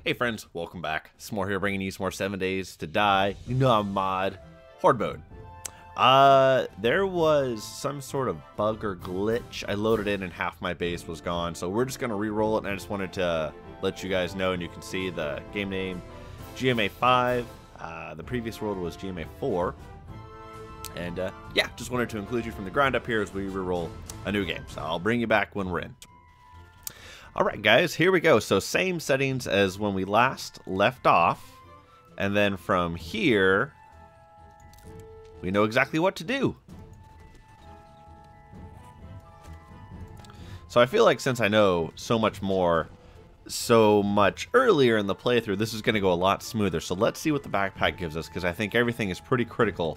Hey friends, welcome back. S'more here bringing you some more 7 Days to Die GNAMod Horde mode. There was some sort of bug or glitch. I loaded in and half my base was gone, so we're just going to re-roll it, and I just wanted to let you guys know, and you can see the game name GMA5. The previous world was GMA4. And yeah, just wanted to include you from the ground up here as we re-roll a new game. So I'll bring you back when we're in. Alright guys, here we go. So same settings as when we last left off. And then from here, we know exactly what to do. So I feel like since I know so much more, so much earlier in the playthrough, this is going to go a lot smoother. So let's see what the backpack gives us, because I think everything is pretty critical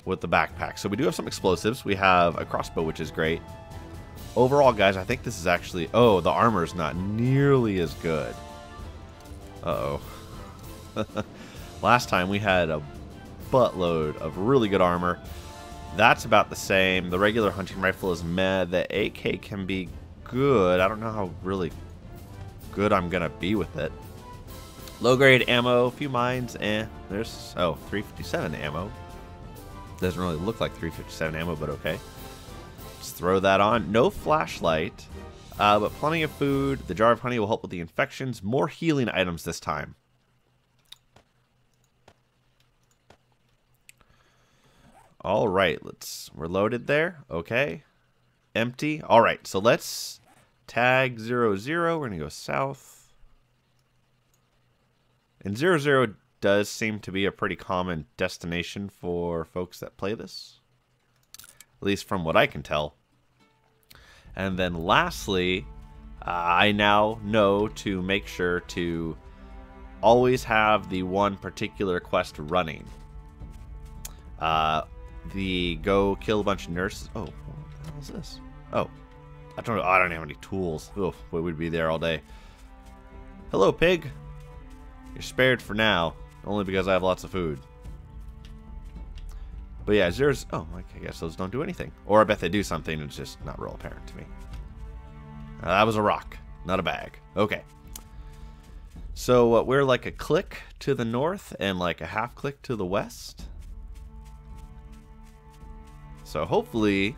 with the backpack. So we do have some explosives. We have a crossbow, which is great. Overall, guys, I think this is actually... Oh, the armor is not nearly as good. Uh-oh. Last time we had a buttload of really good armor. That's about the same. The regular hunting rifle is meh. The AK can be good. I don't know how really good I'm going to be with it. Low-grade ammo, a few mines, There's... Oh, 357 ammo. Doesn't really look like 357 ammo, but okay. Let's throw that on. No flashlight, but plenty of food. The jar of honey will help with the infections. More healing items this time. All right, we're loaded there. Okay. Empty. All right, so let's tag 00. We're going to go south. And 00 does seem to be a pretty common destination for folks that play this. At least from what I can tell. And then lastly, I now know to make sure to always have the one particular quest running. The go kill a bunch of nurses. Oh, what the hell is this? Oh, I don't have any tools. Oof, we would be there all day. Hello, pig. You're spared for now, only because I have lots of food. But yeah, zeros. Oh, I guess those don't do anything. Or I bet they do something, it's just not real apparent to me. That was a rock, not a bag. Okay. So we're like a click to the north and like a half click to the west. So hopefully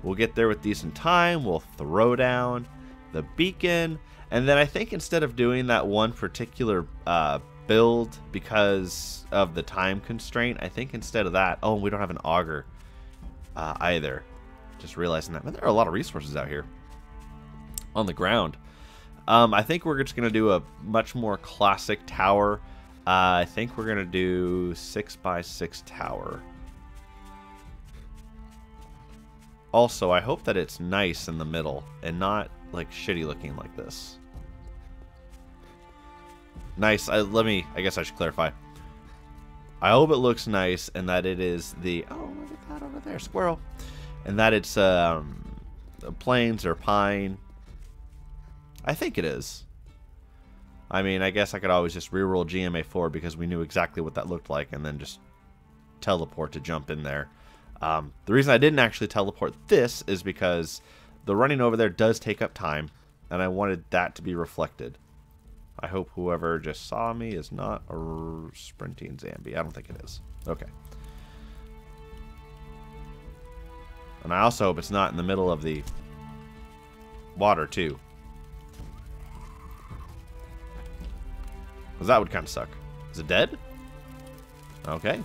we'll get there with decent time. We'll throw down the beacon. And then I think instead of doing that one particular build because of the time constraint, I think instead of that... Oh, we don't have an auger either. Just realizing that. But there are a lot of resources out here on the ground. I think we're just going to do a much more classic tower. I think we're going to do 6x6 tower. Also, I hope that it's nice in the middle and not like shitty looking like this. Nice. I guess I should clarify. I hope it looks nice and that it is the... Oh, look at that over there, squirrel. And that it's plains or pine. I think it is. I mean, I guess I could always just reroll GMA4 because we knew exactly what that looked like and then just teleport to jump in there. The reason I didn't actually teleport this is because the running over there does take up time, and I wanted that to be reflected. I hope whoever just saw me is not a sprinting zombie. I don't think it is. Okay. And I also hope it's not in the middle of the water, too. Because that would kind of suck. Is it dead? Okay.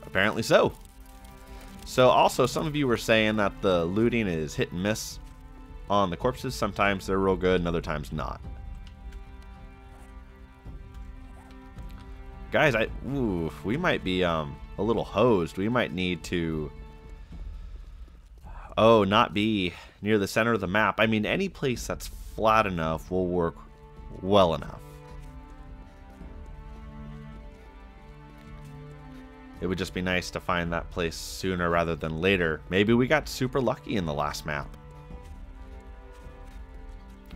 Apparently so. So also, some of you were saying that the looting is hit and miss on the corpses. Sometimes they're real good and other times not. Guys, we might be a little hosed. We might need to not be near the center of the map. I mean, any place that's flat enough will work well enough. It would just be nice to find that place sooner rather than later. Maybe we got super lucky in the last map.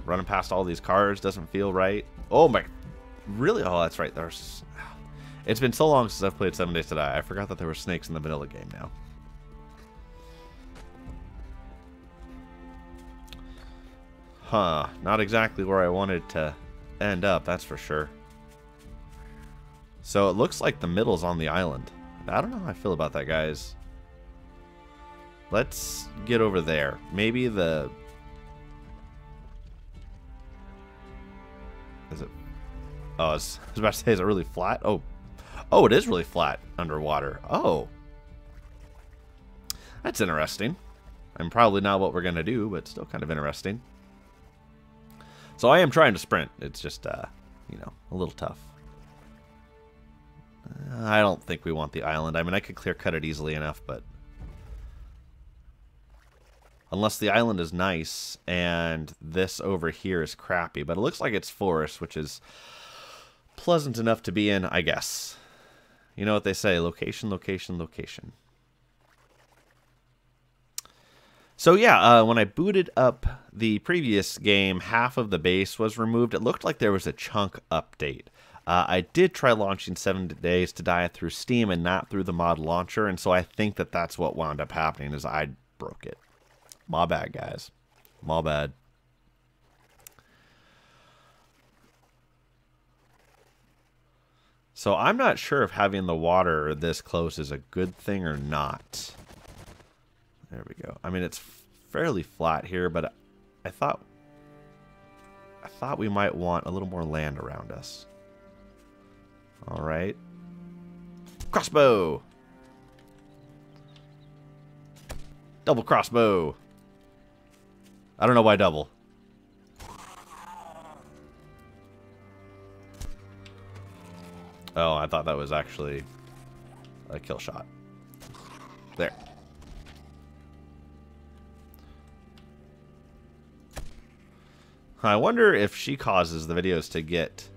Running past all these cars doesn't feel right. Oh my... Really? Oh, that's right. There's... It's been so long since I've played 7 Days to Die. I forgot that there were snakes in the vanilla game now. Huh. Not exactly where I wanted to end up, that's for sure. So it looks like the middle's on the island. I don't know how I feel about that, guys. Let's get over there. Maybe the... Is it... Oh, I was about to say, is it really flat? Oh. Oh, it is really flat underwater. Oh. That's interesting. And probably not what we're going to do, but still kind of interesting. So I am trying to sprint. It's just, you know, a little tough. I don't think we want the island. I mean, I could clear cut it easily enough, but... Unless the island is nice, and this over here is crappy. But it looks like it's forest, which is pleasant enough to be in, I guess. You know what they say, location, location, location. So yeah, when I booted up the previous game, half of the base was removed. It looked like there was a chunk update. I did try launching 7 Days to Die through Steam and not through the mod launcher, and so I think that that's what wound up happening, is I broke it. My bad, guys. My bad. So I'm not sure if having the water this close is a good thing or not. There we go. I mean, it's fairly flat here, but I thought we might want a little more land around us. All right. Crossbow. Double crossbow. I don't know why double. Oh, I thought that was actually a kill shot. There. I wonder if she causes the videos to get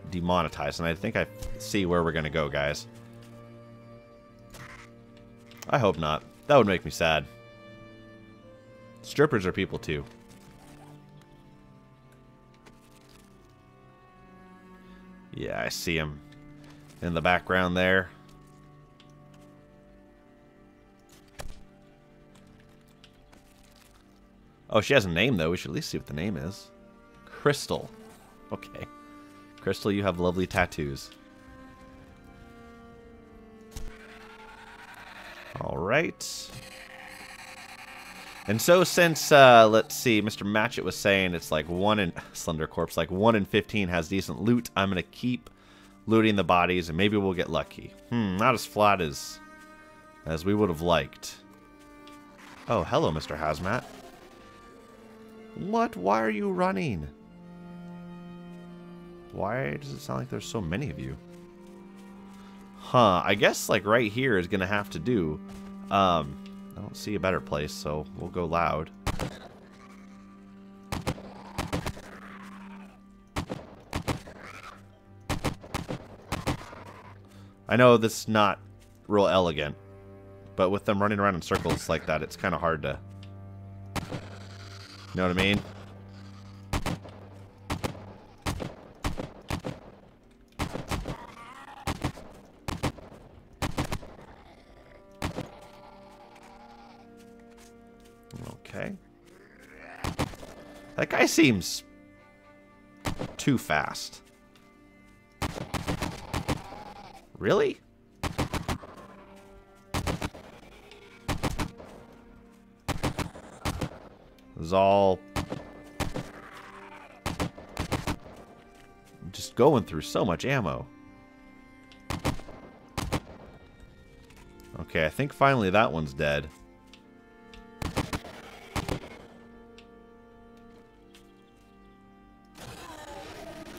demonetized, and I think I see where we're going to go, guys. I hope not. That would make me sad. Strippers are people too. Yeah, I see him in the background there. Oh, she has a name, though. We should at least see what the name is. Crystal. Okay. Crystal, you have lovely tattoos. All right. And so since, let's see, Mr. Matchett was saying it's like 1 in... Slender Corpse, like 1 in 15 has decent loot, I'm going to keep looting the bodies, and maybe we'll get lucky. Not as flat as we would have liked. Oh, hello, Mr. Hazmat. What? Why are you running? Why does it sound like there's so many of you? Huh, I guess like right here is gonna have to do. I don't see a better place, so we'll go loud. I know this is not real elegant, but with them running around in circles like that, it's kind of hard to... You know what I mean? Okay. That guy seems too fast. Really? This is all just going through so much ammo. Okay, I think finally that one's dead.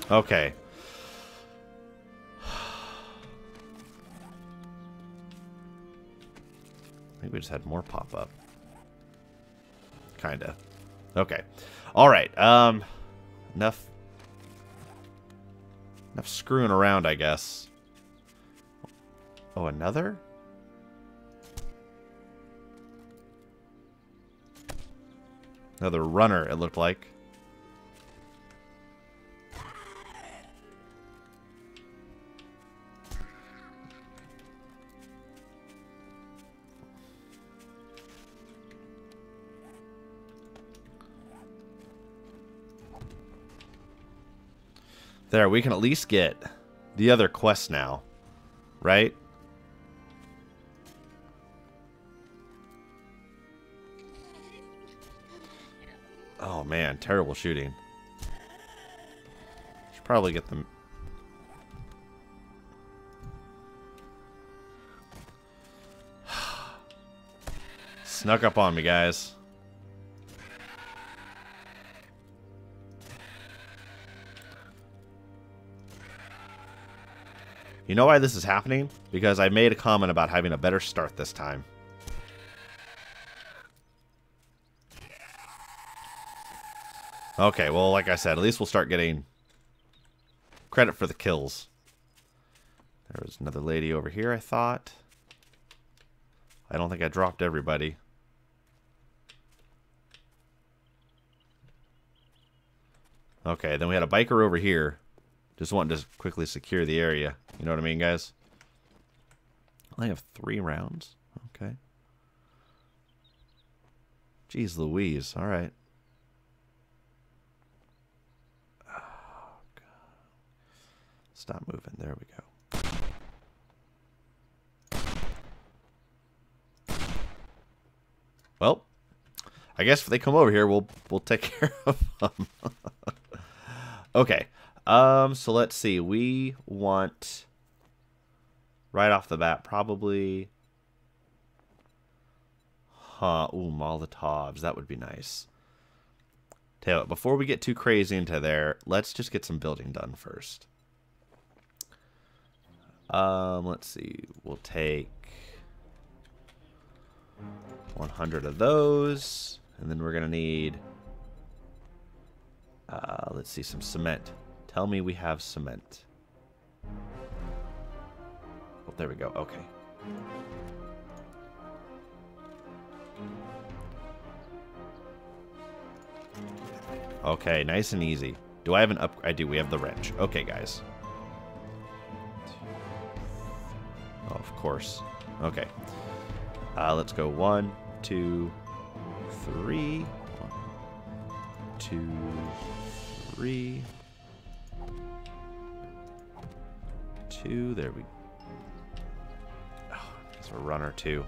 Okay. I think we just had more pop up. Kinda. Okay. Alright. Enough screwing around, I guess. Oh, another? Another runner, it looked like. There, we can at least get the other quest now, right? Oh man, terrible shooting. Should probably get them. Snuck up on me, guys. You know why this is happening? Because I made a comment about having a better start this time. Okay, well, like I said, at least we'll start getting credit for the kills. There was another lady over here, I thought. I don't think I dropped everybody. Okay, then we had a biker over here. Just wanting to quickly secure the area. You know what I mean, guys? I only have 3 rounds. Okay. Jeez Louise. All right. Oh, God. Stop moving. There we go. Well, I guess if they come over here, we'll take care of them. Okay. So let's see. We want right off the bat probably ooh, Molotovs. That would be nice. Tell you what, before we get too crazy into there, let's just get some building done first. Let's see. We'll take 100 of those, and then we're gonna need let's see, some cement. Tell me we have cement. Oh, there we go. Okay. Okay, nice and easy. Do I have an up? I do. We have the wrench. Okay, guys. Oh, of course. Okay. Let's go 1, 2, 3. 1, 2, 3. 2. There we go. Oh, it's a runner too.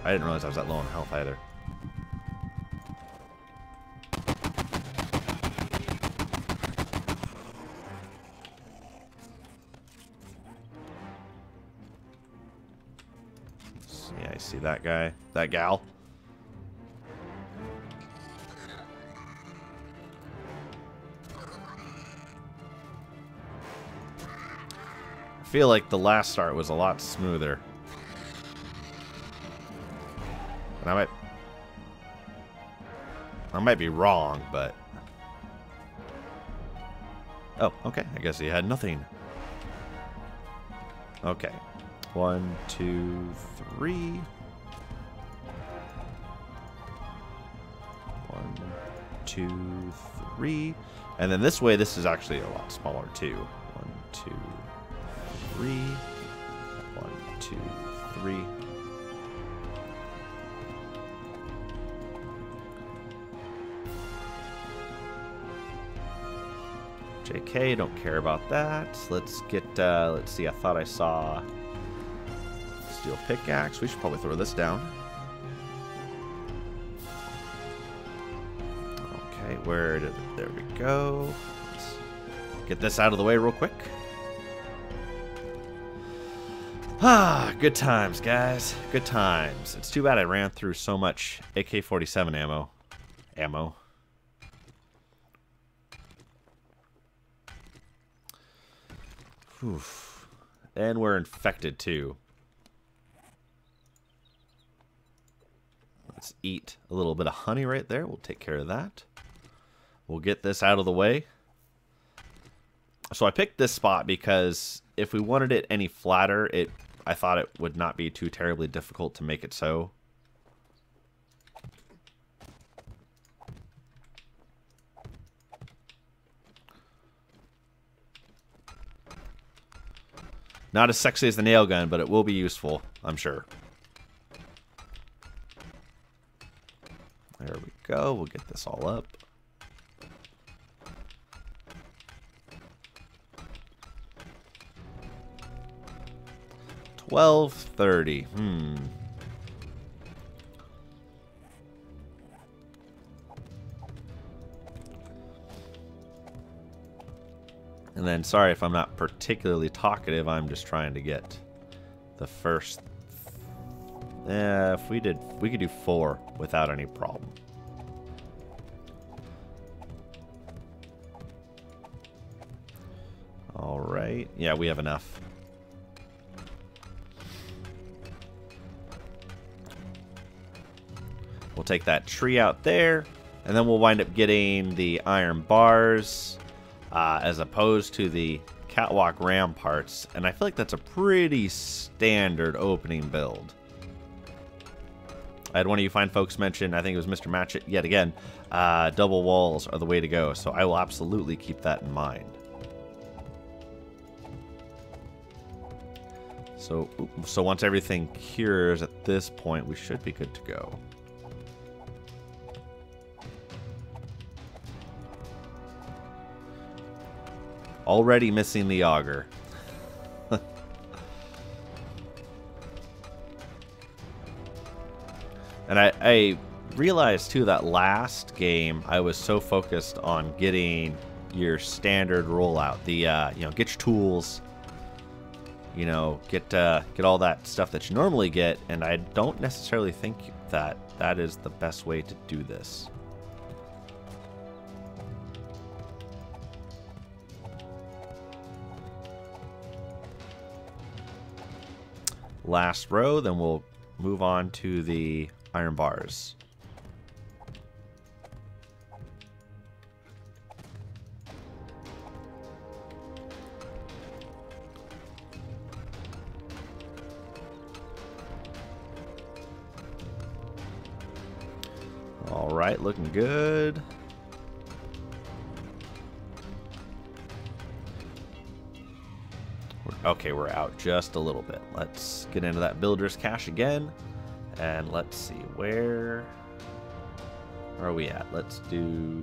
I didn't realize I was that low on health either. Yeah, I see that guy. That gal. I feel like the last start was a lot smoother. And I might be wrong, but... Oh, okay. I guess he had nothing. Okay. 1, 2, 3. 1, 2, 3. And then this way, this is actually a lot smaller, too. 1, 2, 3. 1, 2, 3. JK, don't care about that. Let's get, let's see, I thought I saw steel pickaxe. We should probably throw this down. Okay, where did, there we go. Let's get this out of the way real quick. Ah, good times, guys. Good times. It's too bad I ran through so much AK-47 ammo. Oof. And we're infected too. Let's eat a little bit of honey right there. We'll take care of that. We'll get this out of the way. So I picked this spot because if we wanted it any flatter, I thought it would not be too terribly difficult to make it so. Not as sexy as the nail gun, but it will be useful, I'm sure. There we go. We'll get this all up. $12.30. And then, sorry if I'm not particularly talkative, I'm just trying to get the first. If we could do 4 without any problem. All right. Yeah, we have enough. We'll take that tree out there, and then we'll wind up getting the iron bars as opposed to the catwalk ramparts. And I feel like that's a pretty standard opening build. I had one of you fine folks mention, I think it was Mr. Matchett, yet again, double walls are the way to go. So I will absolutely keep that in mind. So once everything cures at this point, we should be good to go. Already missing the auger. And I realized too that last game I was so focused on getting your standard rollout, the you know, get your tools, you know, get all that stuff that you normally get, and I don't necessarily think that that is the best way to do this. Last row, then we'll move on to the iron bars. All right, looking good. Okay, we're out just a little bit. Let's get into that builder's cache again. And let's see, where are we at? Let's do...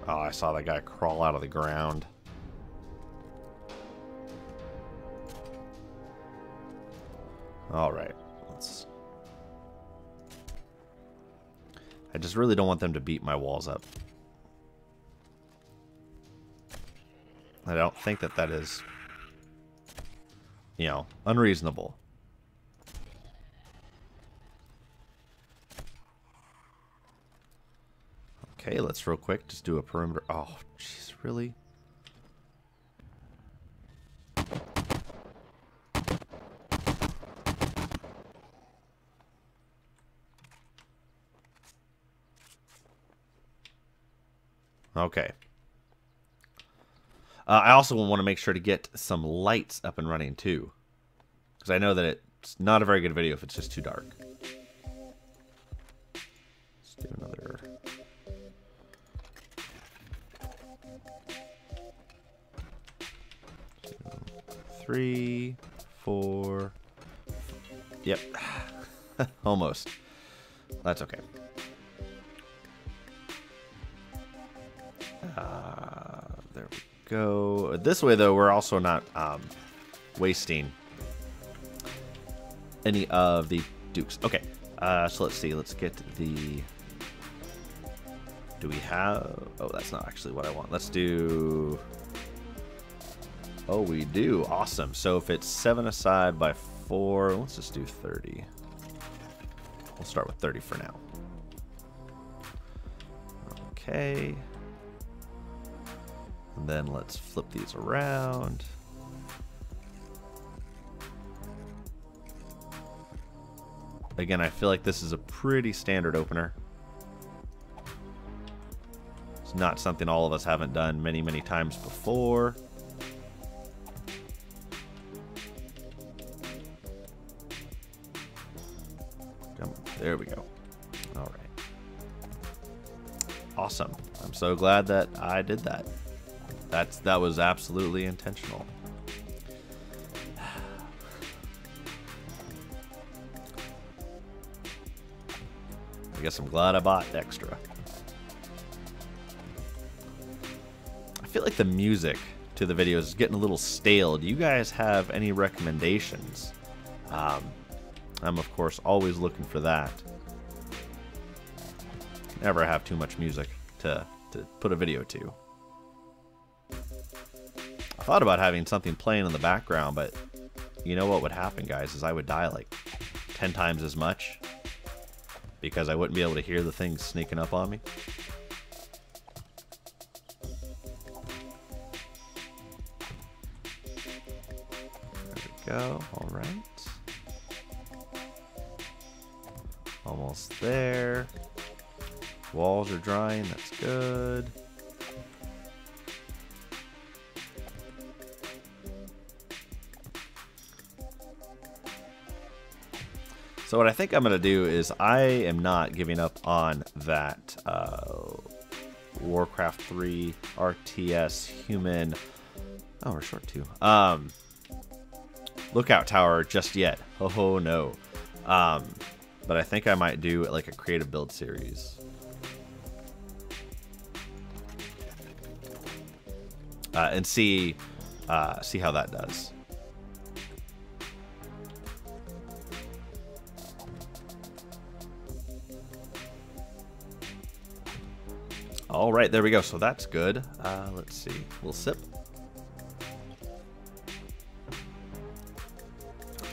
Oh, I saw that guy crawl out of the ground. All right, let's... I just really don't want them to beat my walls up. I don't think that that is, you know, unreasonable. Okay, let's real quick just do a perimeter. Oh, jeez, really? Okay. I also want to make sure to get some lights up and running too, because I know that it's not a very good video if it's just too dark. Let's do another. 3, 4. Yep. Almost. That's okay. There we go. This way, though, we're also not wasting any of the dukes. Okay. So let's see. Let's get the... Do we have... Oh, that's not actually what I want. Let's do... Oh, we do. Awesome. So if it's 7 aside by 4, let's just do 30. We'll start with 30 for now. Okay. And then let's flip these around. Again, I feel like this is a pretty standard opener. It's not something all of us haven't done many, many times before. There we go. All right. awesome. I'm so glad that I did that. That was absolutely intentional. I guess I'm glad I bought extra. I feel like the music to the videos is getting a little stale. Do you guys have any recommendations? I'm of course always looking for that. Never have too much music to put a video to. I thought about having something playing in the background, but you know what would happen, guys, is I would die like 10 times as much because I wouldn't be able to hear the things sneaking up on me. There we go. All right. Almost there. Walls are drying. That's good. So what I think I'm going to do is I am not giving up on that Warcraft 3 RTS human. Oh, we're short too. Lookout tower just yet. Oh no. But I think I might do like a creative build series. And see how that does. All right, there we go. So that's good. Let's see. We'll sip.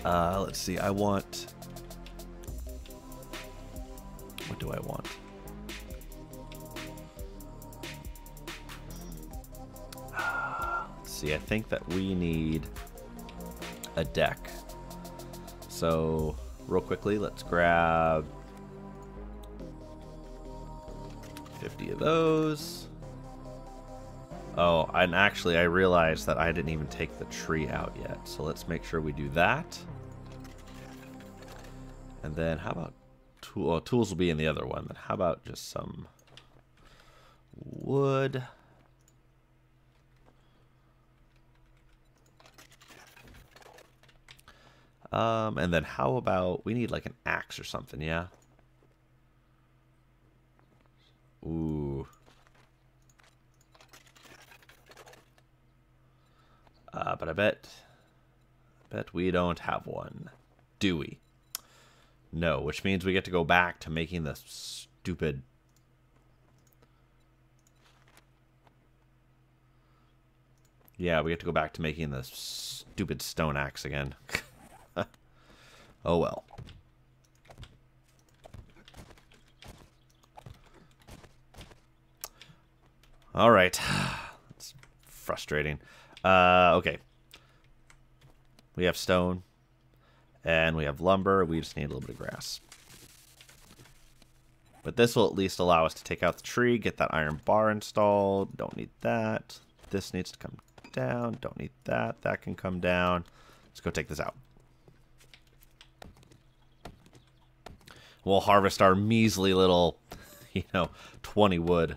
Let's see. I want. What do I want? Let's see. I think that we need a deck. So real quickly, let's grab 50 of those. Oh, and actually I realized that I didn't even take the tree out yet. So let's make sure we do that. And then how about tools will be in the other one. Then how about just some wood? And then how about we need like an axe or something, yeah? Ooh. But I bet we don't have one, do we? No, which means we get to go back to making the stupid. Yeah, we get to go back to making the stupid stone axe again. Oh well. All right. It's frustrating. Okay. We have stone. And we have lumber. We just need a little bit of grass. But this will at least allow us to take out the tree, get that iron bar installed. Don't need that. This needs to come down. Don't need that. That can come down. Let's go take this out. We'll harvest our measly little, 20 wood.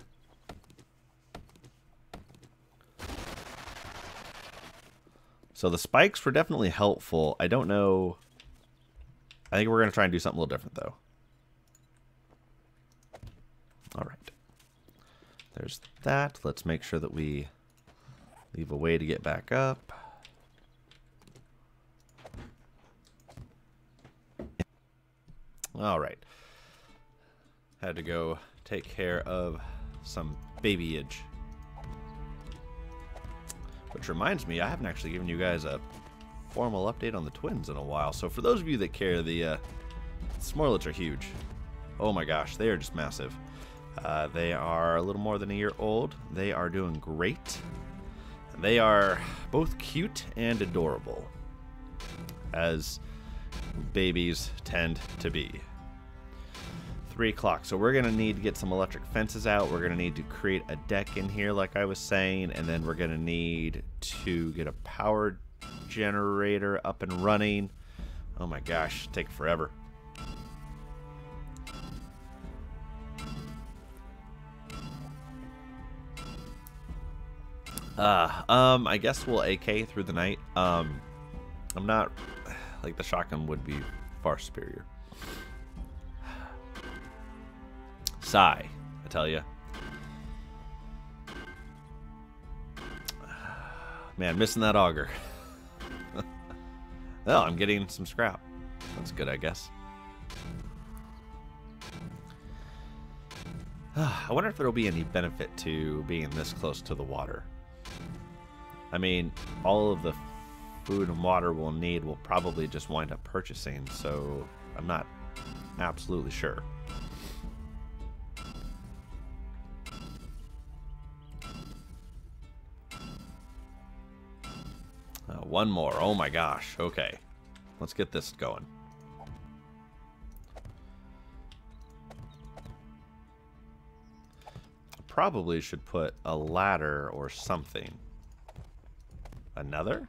So the spikes were definitely helpful. I don't know. I think we're going to try and do something a little different, though. All right. There's that. Let's make sure that we leave a way to get back up. All right. Had to go take care of some babyage. Which reminds me, I haven't actually given you guys a formal update on the twins in a while. So for those of you that care, the Smorlets are huge. Oh my gosh, they are just massive. They are a little more than a year old. They are doing great. They are both cute and adorable, as babies tend to be. 3 o'clock. So we're going to need to get some electric fences out. We're going to need to create a deck in here, like I was saying. And then we're going to need to get a power generator up and running. Oh my gosh, take I guess we'll AK through the night. I'm not... Like, the shotgun would be far superior. Sigh, I tell you. Man, missing that auger. Well, I'm getting some scrap. That's good, I guess. I wonder if there will be any benefit to being this close to the water. I mean, all of the food and water we'll need will probably just wind up purchasing, so I'm not absolutely sure. One more. Oh my gosh. Okay. Let's get this going. Probably should put a ladder or something. Another?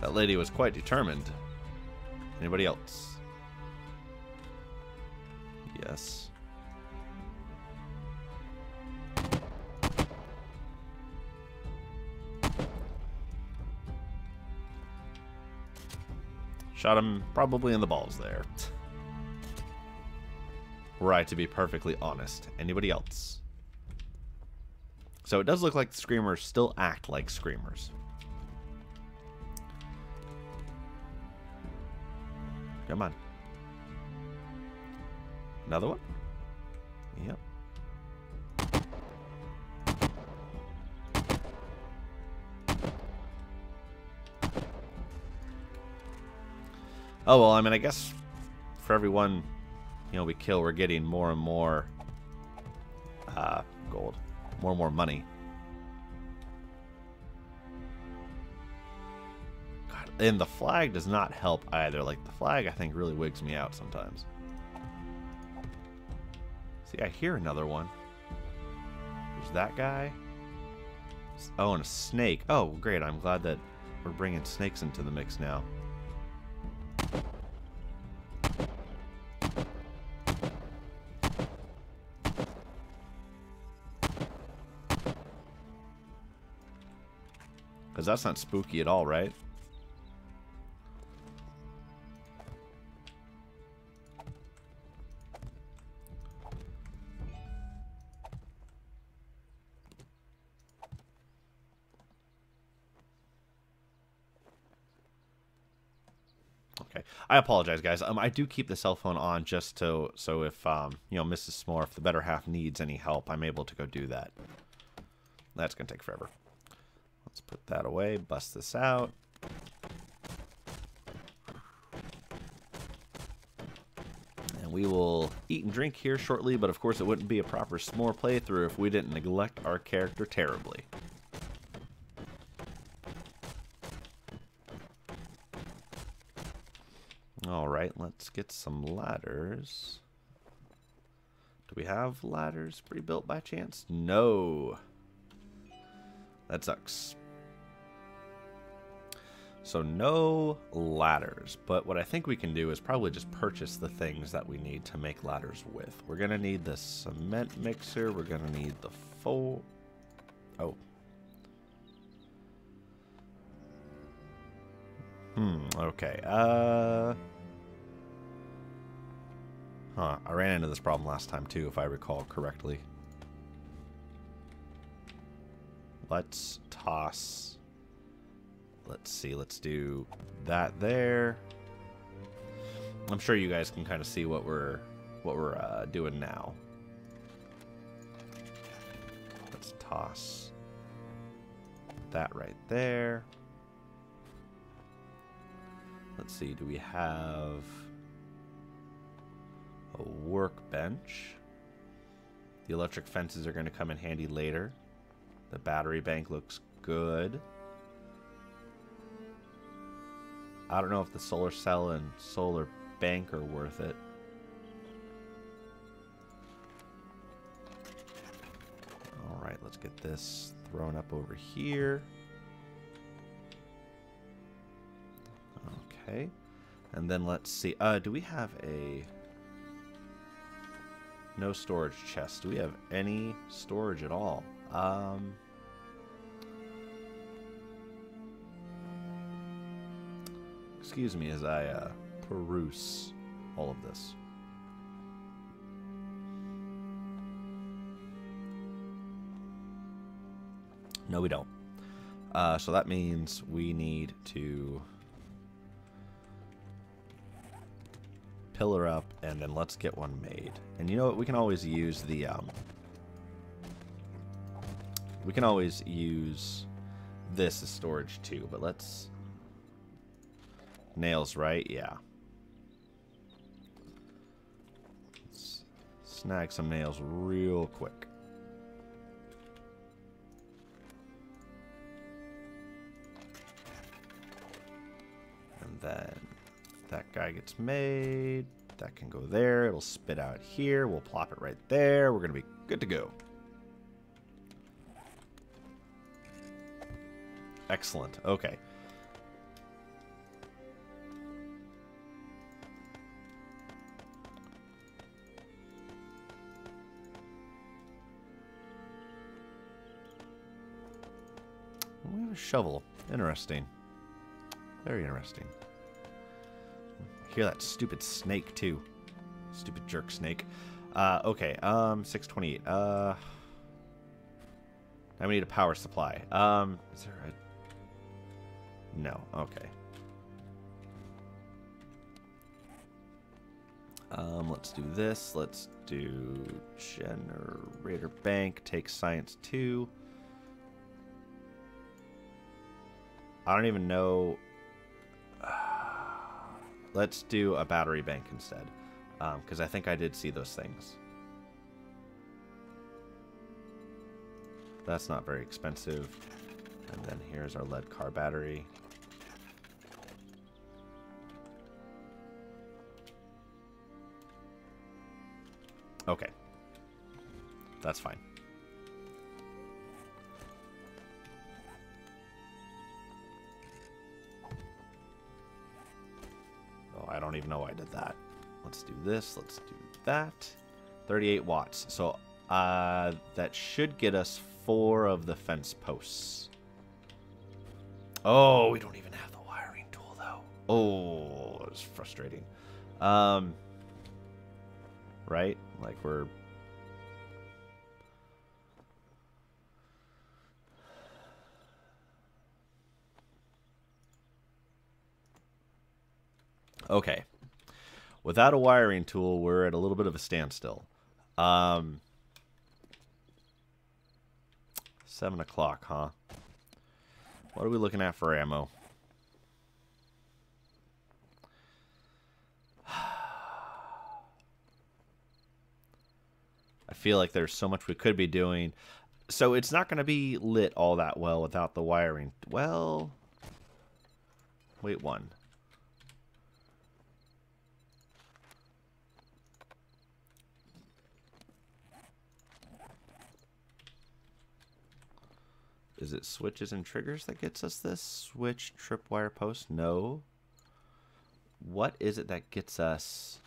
That lady was quite determined. Anybody else? Yes. Shot him probably in the balls there. Were I to be perfectly honest. Anybody else? So it does look like the screamers still act like screamers. Come on. Another one? Yep. Oh, well, I mean, I guess for every one, you know, we kill, we're getting more and more gold. More and more money. God, and the flag does not help either. Like, the flag, I think, really wigs me out sometimes. See, I hear another one. There's that guy. Oh, and a snake. Oh, great. I'm glad that we're bringing snakes into the mix now. Because that's not spooky at all, right? Okay. I apologize, guys. I do keep the cell phone on just so if, you know, Mrs. S'more, if the better half needs any help, I'm able to go do that. That's going to take forever. Let's put that away, bust this out. And we will eat and drink here shortly, but of course it wouldn't be a proper S'more playthrough if we didn't neglect our character terribly. Alright, let's get some ladders. Do we have ladders pre-built by chance? No. That sucks. So no ladders, but what I think we can do is probably just purchase the things that we need to make ladders with. We're going to need the cement mixer. We're going to need the okay. I ran into this problem last time too, if I recall correctly. Let's toss. Let's see. Let's do that there. I'm sure you guys can kind of see what we're doing now. Let's toss that right there. Let's see. Do we have a workbench? The electric fences are going to come in handy later. The battery bank looks good. I don't know if the solar cell and solar bank are worth it. Alright, let's get this thrown up over here. Okay. And then let's see. Do we have a... No storage chest. Do we have any storage at all? Excuse me as I peruse all of this. No, we don't. So that means we need to pillar up, and then let's get one made. And you know what? We can always use the we can always use this as storage too. But let's nails, right? Yeah. Let's snag some nails real quick. And then that guy gets made. That can go there. It'll spit out here. We'll plop it right there. We're going to be good to go. Excellent. Okay. We have a shovel. Interesting. Very interesting. Hear that stupid snake too. Stupid jerk snake. Okay, 628. Now we need a power supply. Is there a... No, okay. Let's do this. Let's do generator bank. Take science 2. I don't even know... Let's do a battery bank instead, because I think I did see those things. That's not very expensive. And then here's our lead car battery. Okay. That's fine. I don't even know why I did that. Let's do this. Let's do that. 38 watts. So that should get us 4 of the fence posts. Oh, we don't even have the wiring tool, though. Oh, it's frustrating. Right? Like we're... Okay. Without a wiring tool, we're at a little bit of a standstill. 7 o'clock, huh? What are we looking at for ammo? I feel like there's so much we could be doing. So it's not going to be lit all that well without the wiring. Well, wait, one. Is it switches and triggers that gets us this? Switch, tripwire post? No. What is it that gets us...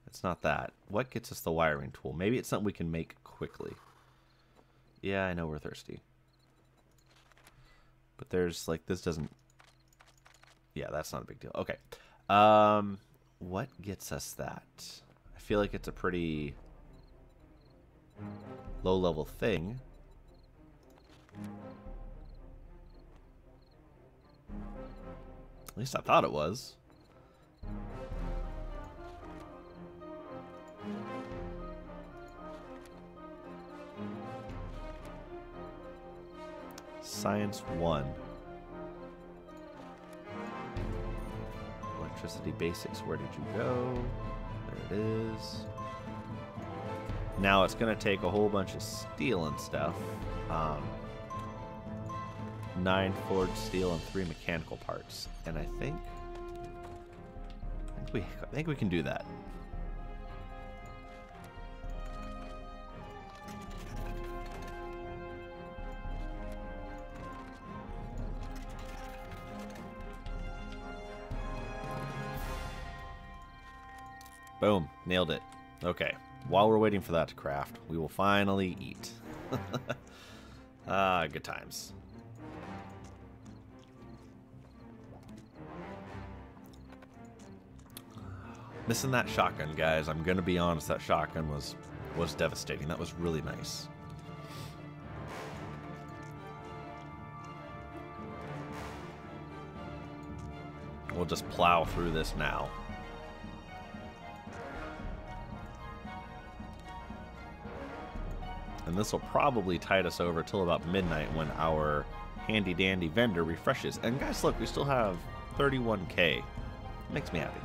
It's not that. What gets us the wiring tool? Maybe it's something we can make quickly. Yeah, I know we're thirsty. But there's, like, this doesn't... Yeah, that's not a big deal. Okay. What gets us that? I feel like it's a pretty low-level thing. At least I thought it was. Science 1. Electricity basics, where did you go? There it is. Now it's going to take a whole bunch of steel and stuff. 9 forged steel and 3 mechanical parts. And I think we can do that. Boom. Nailed it. Okay. While we're waiting for that to craft, we will finally eat. Good times. Missing that shotgun, guys. I'm gonna be honest, that shotgun was devastating. That was really nice. We'll just plow through this now. And this will probably tide us over till about midnight when our handy dandy vendor refreshes. And guys, look, we still have 31K. Makes me happy.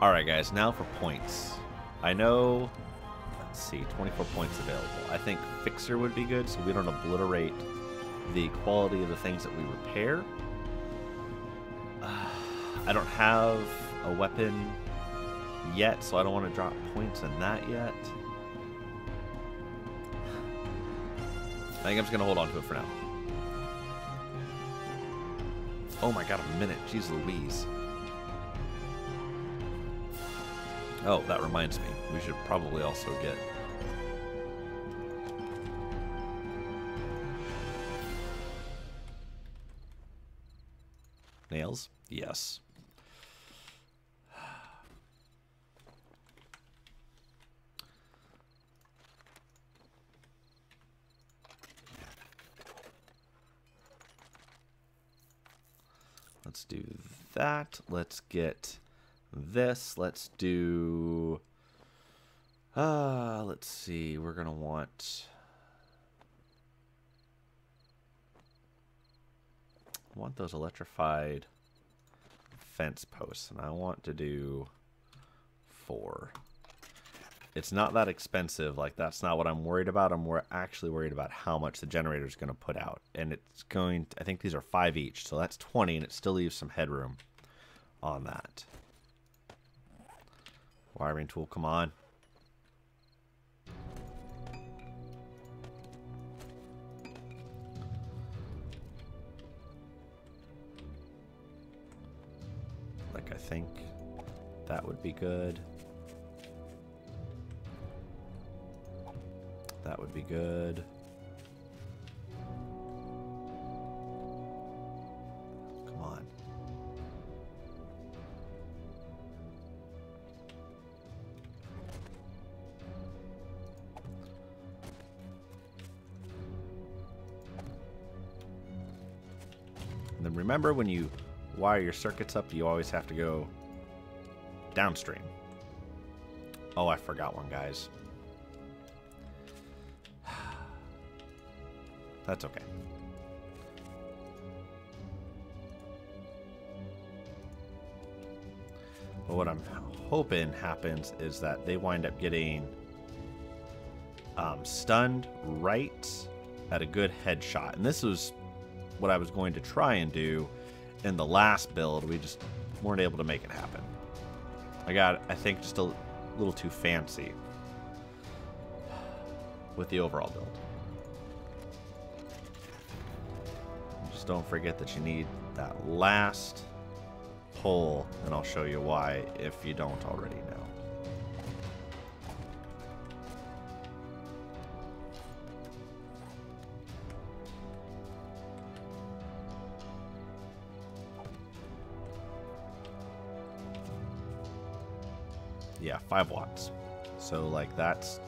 Alright guys, now for points. I know, let's see, 24 points available. I think Fixer would be good so we don't obliterate the quality of the things that we repair. I don't have a weapon yet, so I don't want to drop points in that yet. I think I'm just going to hold on to it for now. Oh my god, a minute. Jeez Louise. Oh, that reminds me. We should probably also get... nails? Yes. Let's do that. Let's get this. Let's do... let's see. We're going to want... I want those electrified fence posts, and I want to do 4. It's not that expensive. Like, that's not what I'm worried about. I'm actually worried about how much the generator is going to put out. And it's going to, I think these are 5 each, so that's 20, and it still leaves some headroom on that. Wiring tool, come on. Like, I think that would be good. That would be good. Come on. And then remember, when you wire your circuits up, you always have to go downstream. Oh, I forgot one, guys. That's okay. But what I'm hoping happens is that they wind up getting stunned right at a good headshot. And this was what I was going to try and do in the last build. We just weren't able to make it happen. I think, just a little too fancy with the overall build. Just don't forget that you need that last pull, and I'll show you why if you don't already know. Yeah, 5 watts. So, like, that's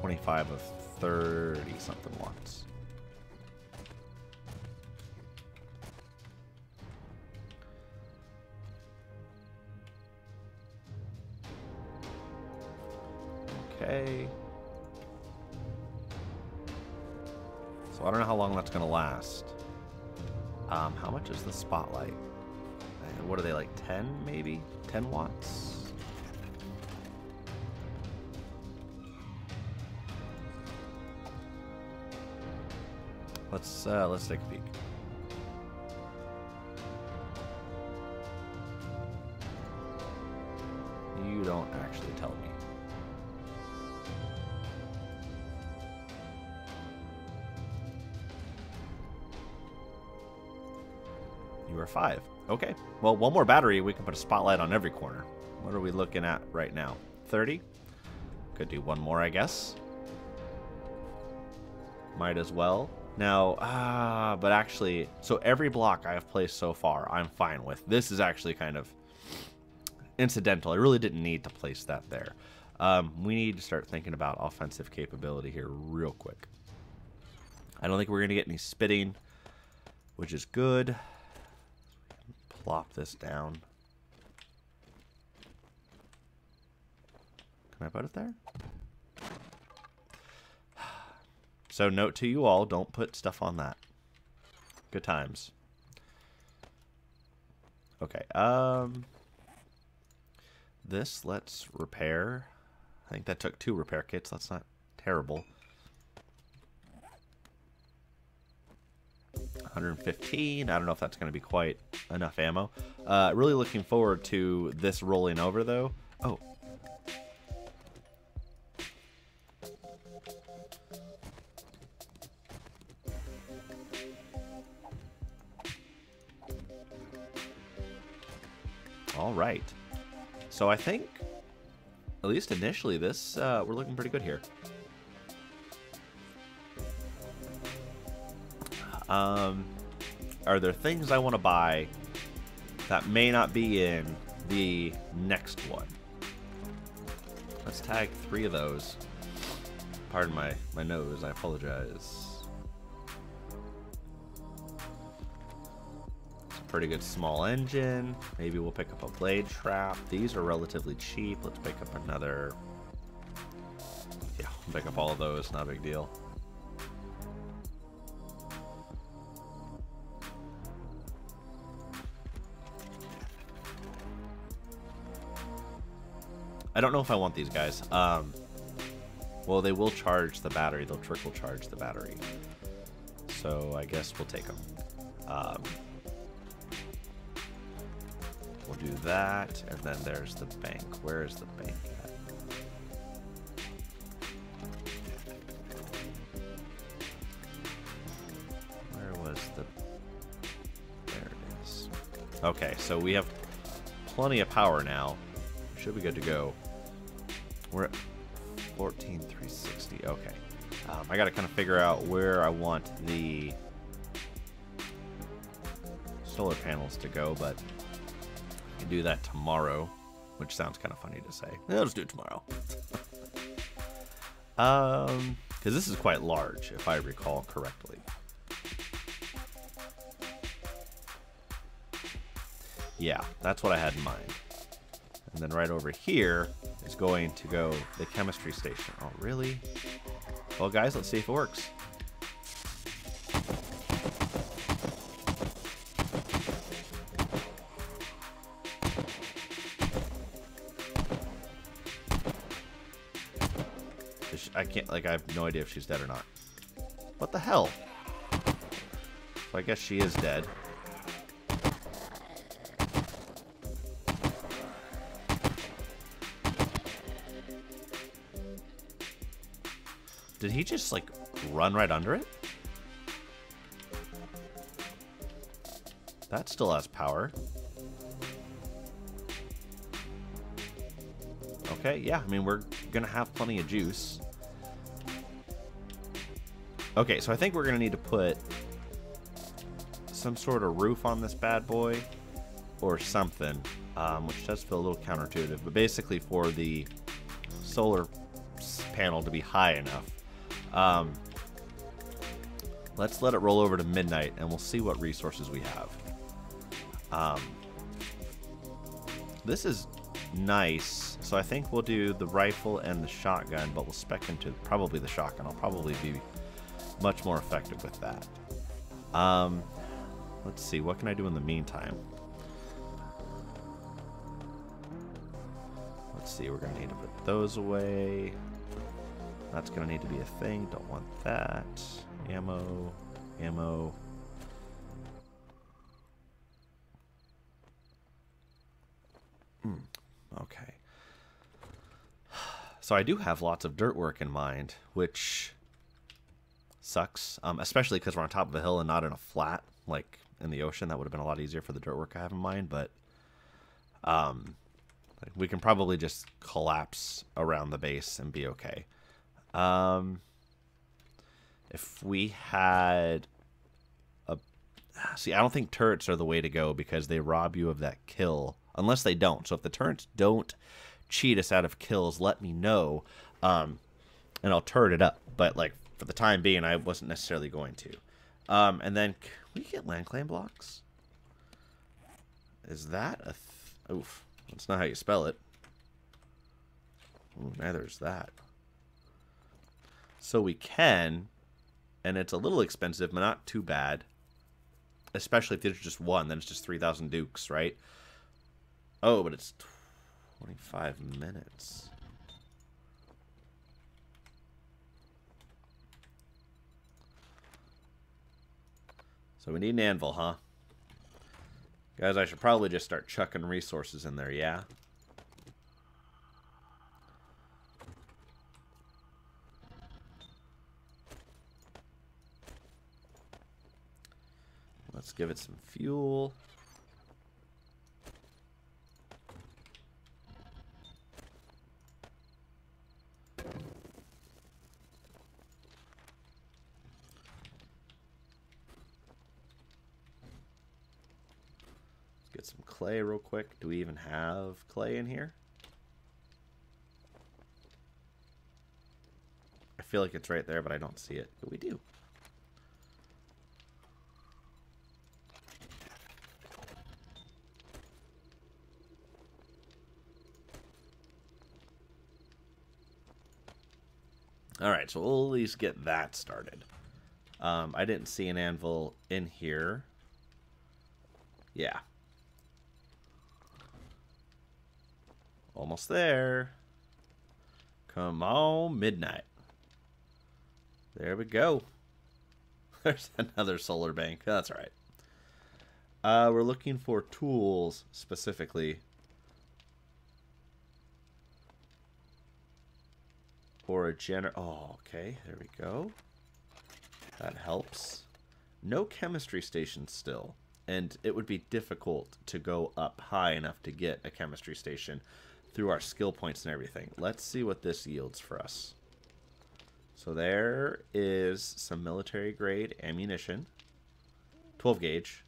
25 of 30 something watts. Okay. So I don't know how long that's going to last. How much is the spotlight? What are they, like 10 maybe? 10 watts? Let's take a peek. You don't actually tell me. You are 5. Okay. Well, one more battery, we can put a spotlight on every corner. What are we looking at right now? 30? Could do one more, I guess. Might as well. Now, but actually, so every block I have placed so far, I'm fine with. This is actually kind of incidental. I really didn't need to place that there. We need to start thinking about offensive capability here real quick. I don't think we're going to get any spitting, which is good. Plop this down. Can I put it there? So note to you all, don't put stuff on that. Good times. Okay, this let's repair. I think that took 2 repair kits. That's not terrible. 115. I don't know if that's going to be quite enough ammo. Really looking forward to this rolling over, though. Oh. All right. So I think, at least initially, this we're looking pretty good here. Are there things I want to buy that may not be in the next one? Let's tag 3 of those. Pardon my nose, I apologize. It's a pretty good small engine. Maybe we'll pick up a blade trap. These are relatively cheap. Let's pick up another. Yeah, we'll pick up all of those, not a big deal. I don't know if I want these guys. Well, they will charge the battery. They'll trickle charge the battery. So I guess we'll take them. We'll do that. And then there's the bank. Where is the bank at? Where was the... There it is. Okay, so we have plenty of power now. Should be good to go. We're at 14,360. Okay. I got to kind of figure out where I want the solar panels to go, but I can do that tomorrow, which sounds kind of funny to say. Yeah, let's do it tomorrow. Because this is quite large, if I recall correctly. Yeah, that's what I had in mind. And then right over here is going to go the chemistry station. Oh, really? Well, guys, let's see if it works. I can't, like, I have no idea if she's dead or not. What the hell? So I guess she is dead. Did he just, like, run right under it? That still has power. Okay, yeah, I mean, we're gonna have plenty of juice. Okay, so I think we're gonna need to put some sort of roof on this bad boy or something, which does feel a little counterintuitive, but basically for the solar panel to be high enough. Let's let it roll over to midnight and we'll see what resources we have. This is nice, so I think we'll do the rifle and the shotgun, but we'll spec into probably the shotgun. I'll probably be much more effective with that. Let's see, what can I do in the meantime? Let's see, we're gonna need to put those away. That's gonna need to be a thing. Don't want that. Ammo. Okay. So I do have lots of dirt work in mind, which sucks, especially because we're on top of a hill and not in a flat, like in the ocean. That would have been a lot easier for the dirt work I have in mind, but we can probably just collapse around the base and be okay. If we had a... See, I don't think turrets are the way to go because they rob you of that kill. Unless they don't. So if the turrets don't cheat us out of kills, let me know. And I'll turret it up. But, like, for the time being, I wasn't necessarily going to. And then, can we get land claim blocks? Is that a... Oof. That's not how you spell it. Ooh, neither is that. So we can, and it's a little expensive, but not too bad. Especially if there's just one, then it's just 3,000 dukes, right? Oh, but it's 25 minutes. So we need an anvil, huh? Guys, I should probably just start chucking resources in there, yeah? Let's give it some fuel. Get some clay real quick. Do we even have clay in here? I feel like it's right there, but I don't see it. But we do. Alright, so we'll at least get that started. I didn't see an anvil in here. Yeah. Almost there. Come on, midnight. There we go. There's another solar bank. That's all right. We're looking for tools specifically. Or a oh, okay. There we go. That helps. No chemistry station still. And it would be difficult to go up high enough to get a chemistry station through our skill points and everything. Let's see what this yields for us. So there is some military grade ammunition. 12 gauge.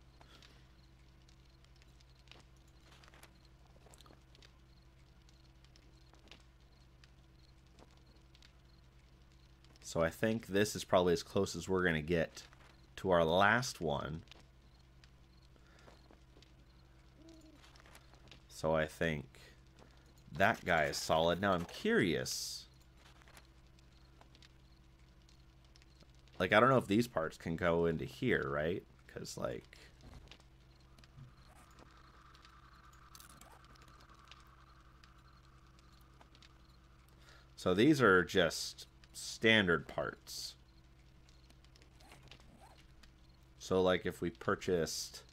So I think this is probably as close as we're going to get to our last one. So I think that guy is solid. Now I'm curious. Like, I don't know if these parts can go into here, right? Because, like... So these are just standard parts. So, like, if we purchased...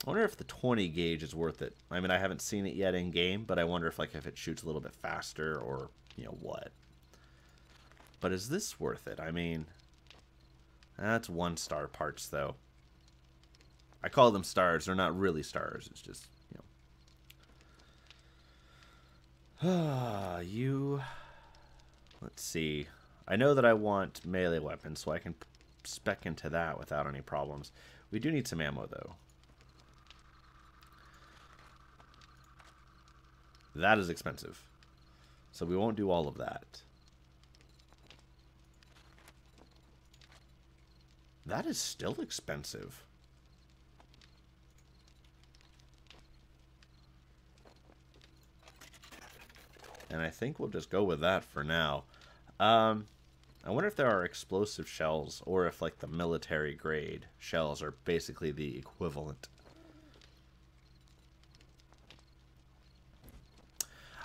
I wonder if the 20 gauge is worth it. I mean, I haven't seen it yet in game, but I wonder if, like, if it shoots a little bit faster or, you know, what. But is this worth it? I mean, that's 1-star parts, though. I call them stars. They're not really stars. It's just, you know. Let's see. I know that I want melee weapons, so I can spec into that without any problems. We do need some ammo, though. That is expensive. So we won't do all of that. That is still expensive. And I think we'll just go with that for now. I wonder if there are explosive shells or if, like, the military grade shells are basically the equivalent.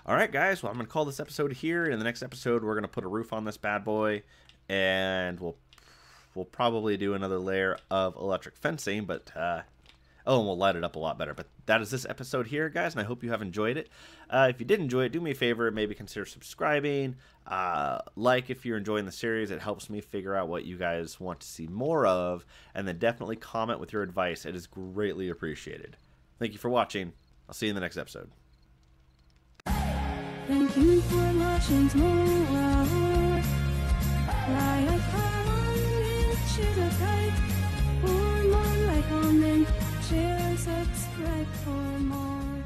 Alright, guys. Well, I'm going to call this episode here. In the next episode, we're going to put a roof on this bad boy. And we'll probably do another layer of electric fencing. But Oh, and we'll light it up a lot better. But that is this episode here, guys, and I hope you have enjoyed it. If you did enjoy it, do me a favor, maybe consider subscribing. Like if you're enjoying the series. It helps me figure out what you guys want to see more of. And then definitely comment with your advice. It is greatly appreciated. Thank you for watching. I'll see you in the next episode. Thank you for watching tomorrow. Fly a kite, sugar kite. For more, like, comment, share, subscribe for more.